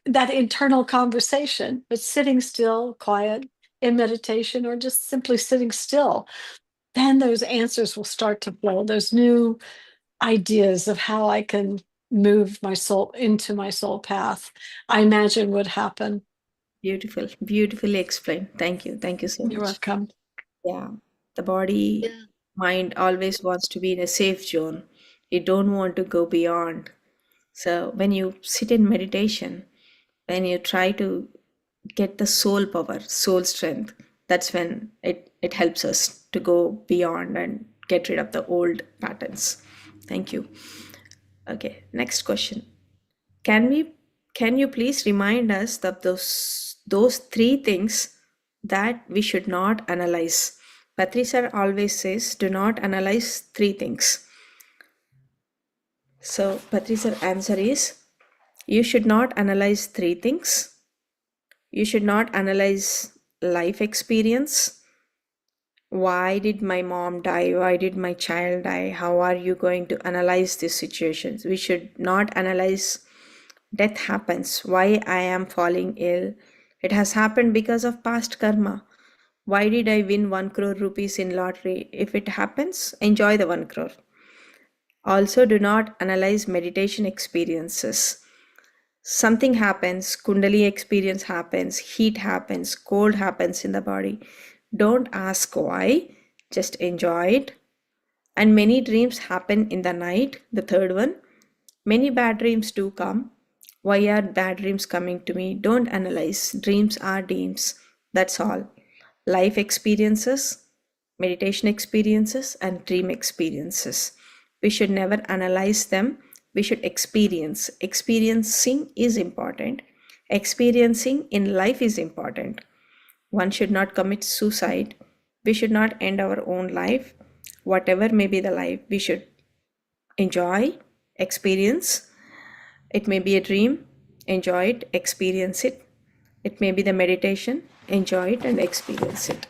that internal conversation, but sitting still, quiet in meditation, or just simply sitting still, then those answers will start to flow. Those new ideas of how I can move my soul into my soul path, I imagine would happen. Beautiful, beautifully explained. Thank you. Thank you so You're much. welcome. Yeah, the body, Yeah. mind always wants to be in a safe zone. You don't want to go beyond. So when you sit in meditation, when you try to get the soul power, soul strength, that's when it helps us to go beyond and get rid of the old patterns. Thank you. Okay, next question. Can we can you please remind us of those three things that we should not analyze? Patri sir always says, do not analyze three things. So Patri sir answer is, you should not analyze three things. You should not analyze life experience. Why did my mom die? Why did my child die? How are you going to analyze these situations? We should not analyze death happens. Why I am falling ill? It has happened because of past karma. Why did I win 1 crore rupees in lottery? If it happens, enjoy the 1 crore. Also, do not analyze meditation experiences. Something happens, Kundali experience happens, heat happens, cold happens in the body. Don't ask why, just enjoy it. And many dreams happen in the night. The third one, many bad dreams do come. Why are bad dreams coming to me? Don't analyze. Dreams are dreams. That's all. Life experiences, meditation experiences, and dream experiences. We should never analyze them. We should experience. Experiencing is important. Experiencing in life is important. One should not commit suicide. We should not end our own life. Whatever may be the life, we should enjoy, experience. It may be a dream, enjoy it, experience it. It may be the meditation, enjoy it and experience it.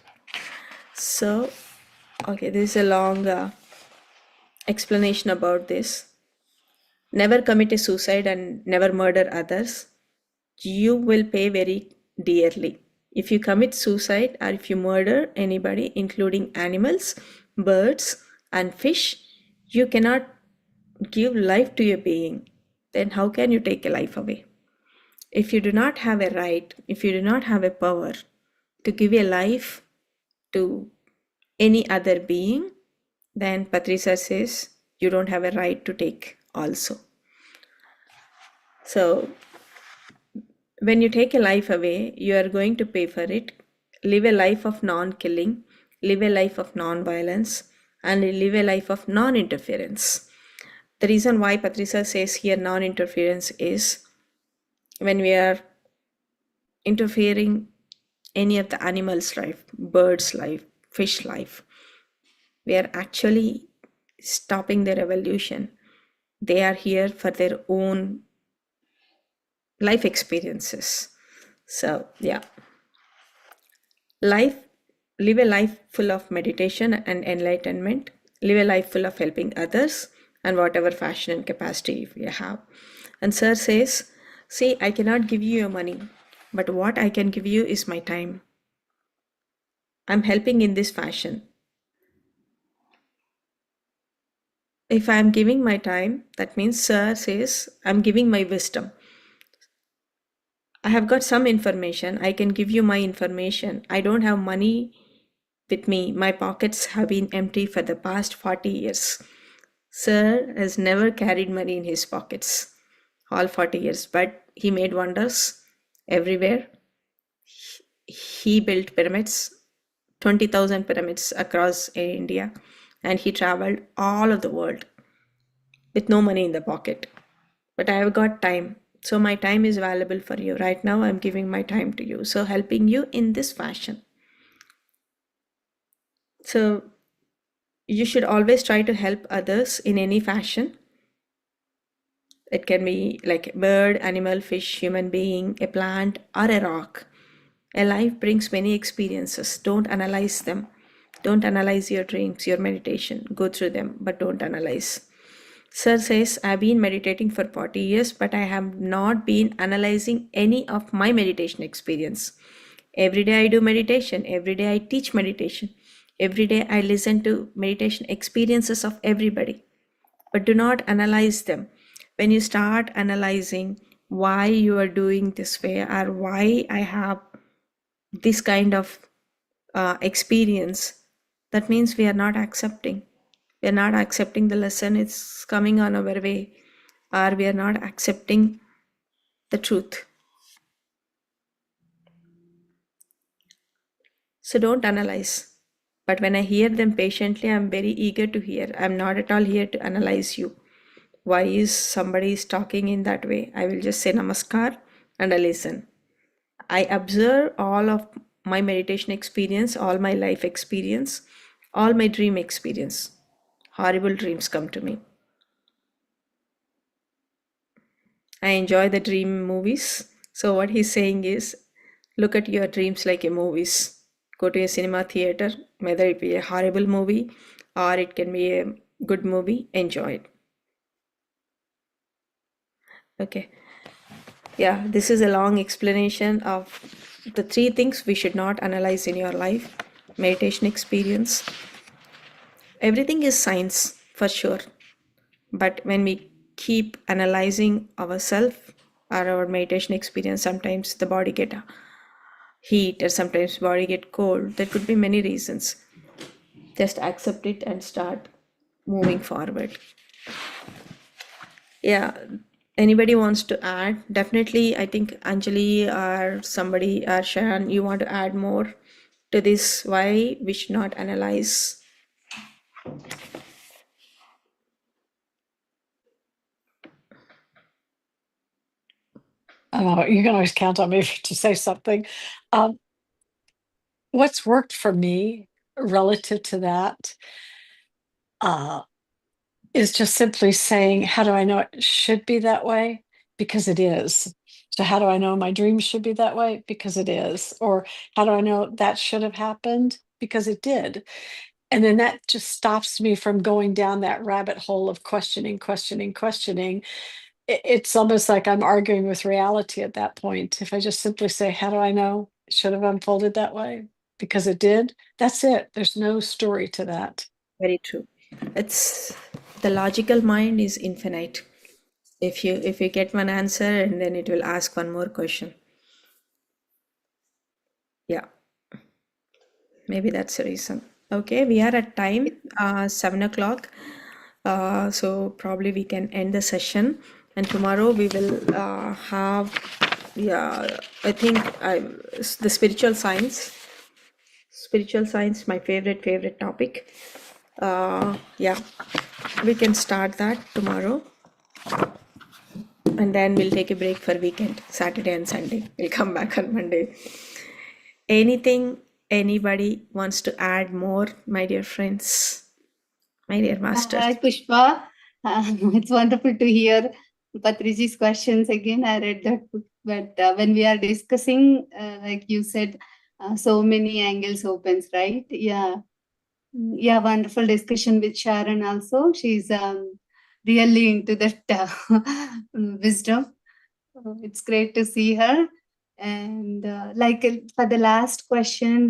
So, okay, this is a long explanation about this. Never commit a suicide and never murder others. You will pay very dearly. If you commit suicide or if you murder anybody, including animals, birds, and fish, you cannot give life to a being. Then how can you take a life away? If you do not have a right, if you do not have a power to give a life to any other being, then Patrisa says you don't have a right to take also. So when you take a life away, you are going to pay for it. Live a life of non-killing, live a life of non-violence, and live a life of non-interference. The reason why Patrisa says here non-interference is when we are interfering any of the animal's life, bird's life, fish life, we are actually stopping their evolution. They are here for their own life experiences. So yeah, live a life full of meditation and enlightenment, live a life full of helping others and whatever fashion and capacity you have. And sir says, see, I cannot give you your money, but what I can give you is my time. I'm helping in this fashion. If I'm giving my time, that means sir says I'm giving my wisdom. I have got some information. I can give you my information. I don't have money with me. My pockets have been empty for the past 40 years. Sir has never carried money in his pockets all 40 years, but he made wonders everywhere. He built pyramids, 20,000 pyramids across India, and he traveled all of the world with no money in the pocket. But I have got time. So my time is valuable for you. Right now, I'm giving my time to you. So helping you in this fashion. So you should always try to help others in any fashion. It can be like a bird, animal, fish, human being, a plant, or a rock. A life brings many experiences. Don't analyze them. Don't analyze your dreams, your meditation. Go through them, but don't analyze. Sir says, I've been meditating for 40 years, but I have not been analyzing any of my meditation experience. Every day I do meditation. Every day I teach meditation. Every day I listen to meditation experiences of everybody. but do not analyze them. When you start analyzing why you are doing this way or why I have this kind of experience, that means we are not accepting. We are not accepting the lesson it's coming on our way, or we are not accepting the truth. So don't analyze. But when I hear them patiently, I'm very eager to hear. I'm not at all here to analyze you. Why is somebody is talking in that way? I will just say namaskar and I listen. I observe all of my meditation experience, all my life experience, all my dream experience. Horrible dreams come to me. I enjoy the dream movies. So what he's saying is, look at your dreams like a movies. Go to a cinema theater, whether it be a horrible movie or it can be a good movie, enjoy it. Okay. Yeah, this is a long explanation of the 3 things we should not analyze in your life. Meditation experience. Everything is science for sure. But when we keep analyzing ourselves or our meditation experience, sometimes the body get heat or sometimes body get cold. There could be many reasons. Just accept it and start moving forward. Yeah, anybody wants to add? Definitely, I think Anjali or somebody or Sharon, you want to add more to this, why we should not analyze. You can always count on me to say something. What's worked for me relative to that is just simply saying, how do I know it should be that way? Because it is. So how do I know my dreams should be that way? Because it is. Or how do I know that should have happened? Because it did. And then that just stops me from going down that rabbit hole of questioning. It's almost like I'm arguing with reality at that point. If I just simply say, how do I know it should have unfolded that way? Because it did. That's it. There's no story to that. Very true. It's the logical mind is infinite. If you get one answer and then it will ask one more question. Yeah, maybe that's the reason. Okay, we are at time, 7 o'clock. So probably we can end the session. And tomorrow we will have, yeah, I think the spiritual science. Spiritual science, my favorite topic. Yeah, we can start that tomorrow. And then we'll take a break for weekend, Saturday and Sunday. We'll come back on Monday. Anything anybody wants to add more, my dear friends, my dear masters? Hi, Pushpa. It's wonderful to hear Patriji's questions again. I read that book, but when we are discussing, like you said, so many angles opens, right? Yeah. Yeah, wonderful discussion with Sharon also. She's really into that wisdom. It's great to see her. And for the last question,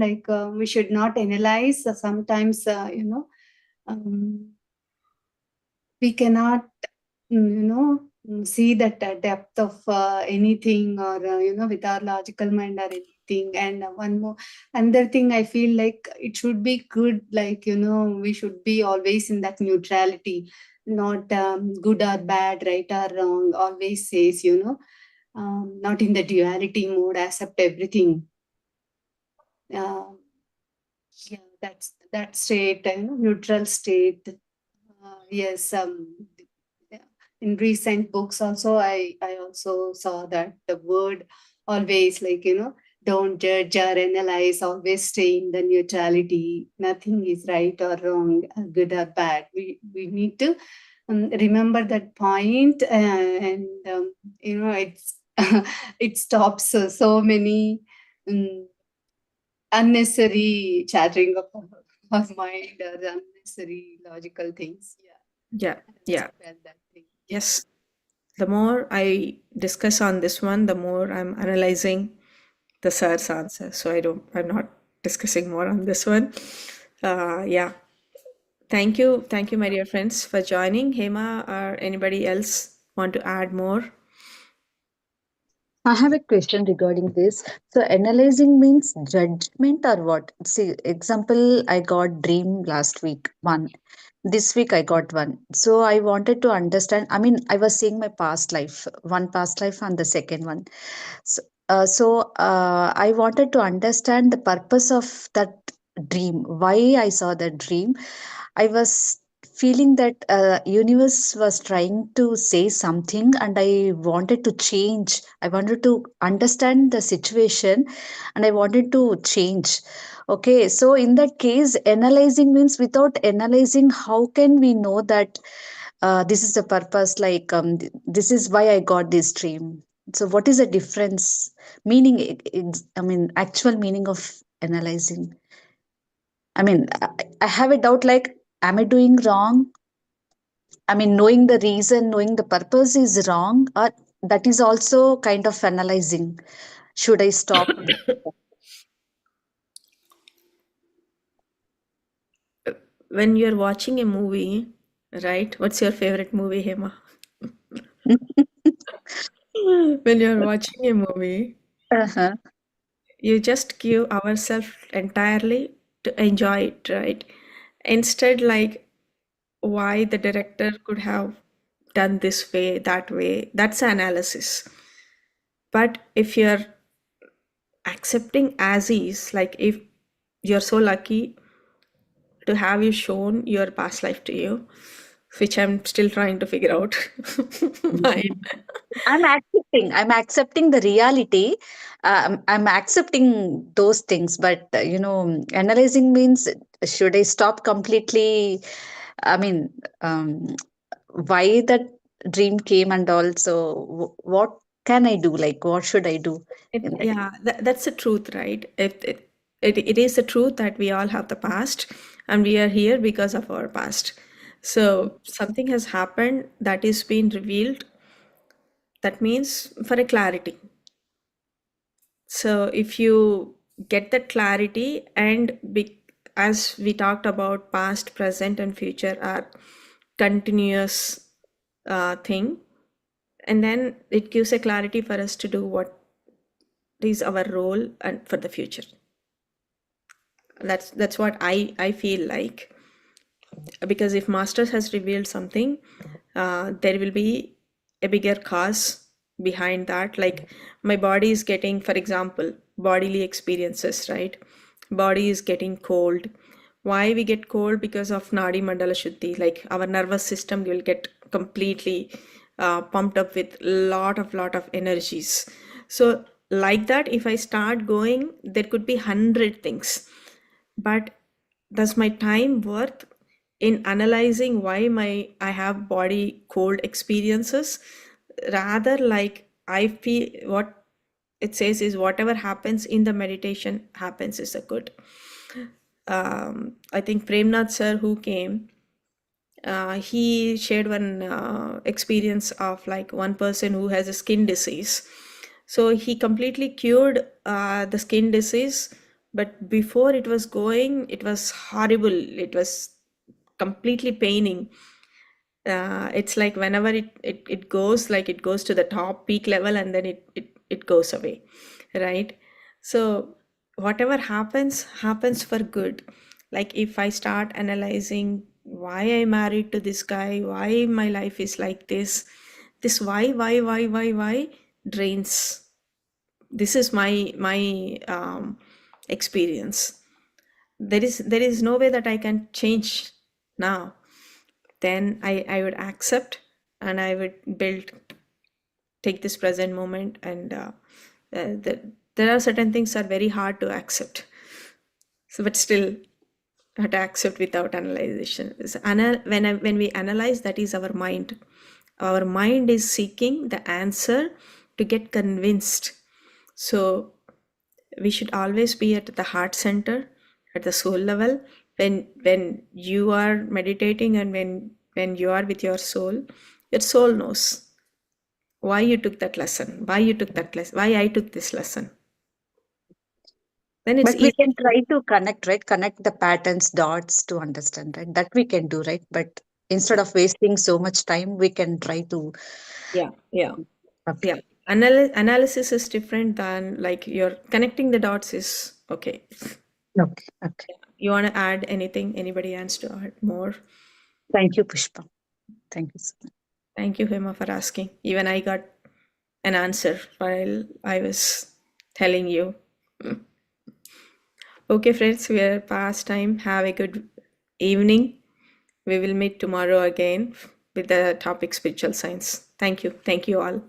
we should not analyze. Sometimes, um, we cannot, see that depth of anything or, with our logical mind or anything. And one more, another thing, I feel like it should be good, we should be always in that neutrality, not good or bad, right or wrong, always says, not in the duality mode, accept everything. Yeah, that state, neutral state. Yes, yeah. In recent books also, I also saw that the word always, don't judge or analyze, always stay in the neutrality. Nothing is right or wrong, good or bad. We need to remember that point, and it's it stops so many unnecessary chattering of our mind or unnecessary logical things. Yeah, yeah, Felt that thing. yes. The more I discuss on this one, the more I'm analyzing the sir's answer. So I'm not discussing more on this one. Yeah. Thank you, my dear friends, for joining. Hema or anybody else want to add more? I have a question regarding this. So analyzing means judgment or what? See, example, I got dream last week, one. This week I got one. So I wanted to understand. I mean, I was seeing my past life, one past life and the second one. So, I wanted to understand the purpose of that dream. Why I saw that dream. I was feeling that universe was trying to say something, and I wanted to change. I wanted to understand the situation, and I wanted to change. Okay, so in that case, analyzing means without analyzing, how can we know that this is the purpose? Like this is why I got this dream. So what is the difference? Meaning, I mean, actual meaning of analyzing. I mean, I have a doubt. Like, am I doing wrong? I mean, knowing the reason, knowing the purpose is wrong, or that is also kind of analyzing. Should I stop? When you're watching a movie, right? What's your favorite movie, Hema? When you're watching a movie, Uh-huh. you just give ourselves entirely to enjoy it, right? Instead, like why the director could have done this way, that way, that's analysis. But if you're accepting as is, like if you're so lucky to have you shown your past life to you, which I'm still trying to figure out. Mine. I'm accepting the reality. I'm accepting those things, but analyzing means, should I stop completely? I mean, why that dream came, and also what can I do? Like, what should I do in that? Yeah, that's the truth, right? It is the truth that we all have the past and we are here because of our past. So something has happened that is being revealed. That means for a clarity. So if you get that clarity and as we talked about, past, present, and future are continuous thing, and then it gives a clarity for us to do what is our role and for the future. That's what I feel like, because if masters has revealed something, there will be a bigger cause behind that. Like my body is getting, for example, bodily experiences, right? Body is getting cold. Why we get cold? Because of nadi mandala shuddhi. Like our nervous system will get completely pumped up with lot of energies. So like that, if I start going, there could be 100 things. But does my time worth in analyzing why I have body cold experiences? Rather, like I feel what it says is whatever happens in the meditation happens is a good. I think Premnath sir, who came, he shared one experience of like one person who has a skin disease. So he completely cured the skin disease, but before it was going, it was horrible. It was completely paining. It's like whenever it goes, like it goes to the top peak level and then it goes away, right? So whatever happens for good. Like if I start analyzing why I married to this guy, why my life is like this why drains. This is my experience. There is no way that I can change now. Then I would accept and I would take this present moment, and there are certain things are very hard to accept. So, but still, I have to accept without analyzation. When we analyze, that is our mind. Our mind is seeking the answer to get convinced. So we should always be at the heart center, at the soul level. When you are meditating and when you are with your soul knows why you took that lesson, why I took this lesson. Then it's But we easy. can try to connect, right? Connect the patterns, dots to understand, right? That we can do, right? But instead of wasting so much time, we can try to. Yeah, yeah, Okay. yeah. Analysis is different than like you're connecting the dots is okay. Okay. Okay. You want to add anything? Anybody wants to add more? Thank you, Pushpa. Thank you so much. Thank you, Hema, for asking. Even I got an answer while I was telling you. Okay, friends, we are past time. Have a good evening. We will meet tomorrow again with the topic spiritual science. Thank you. Thank you all.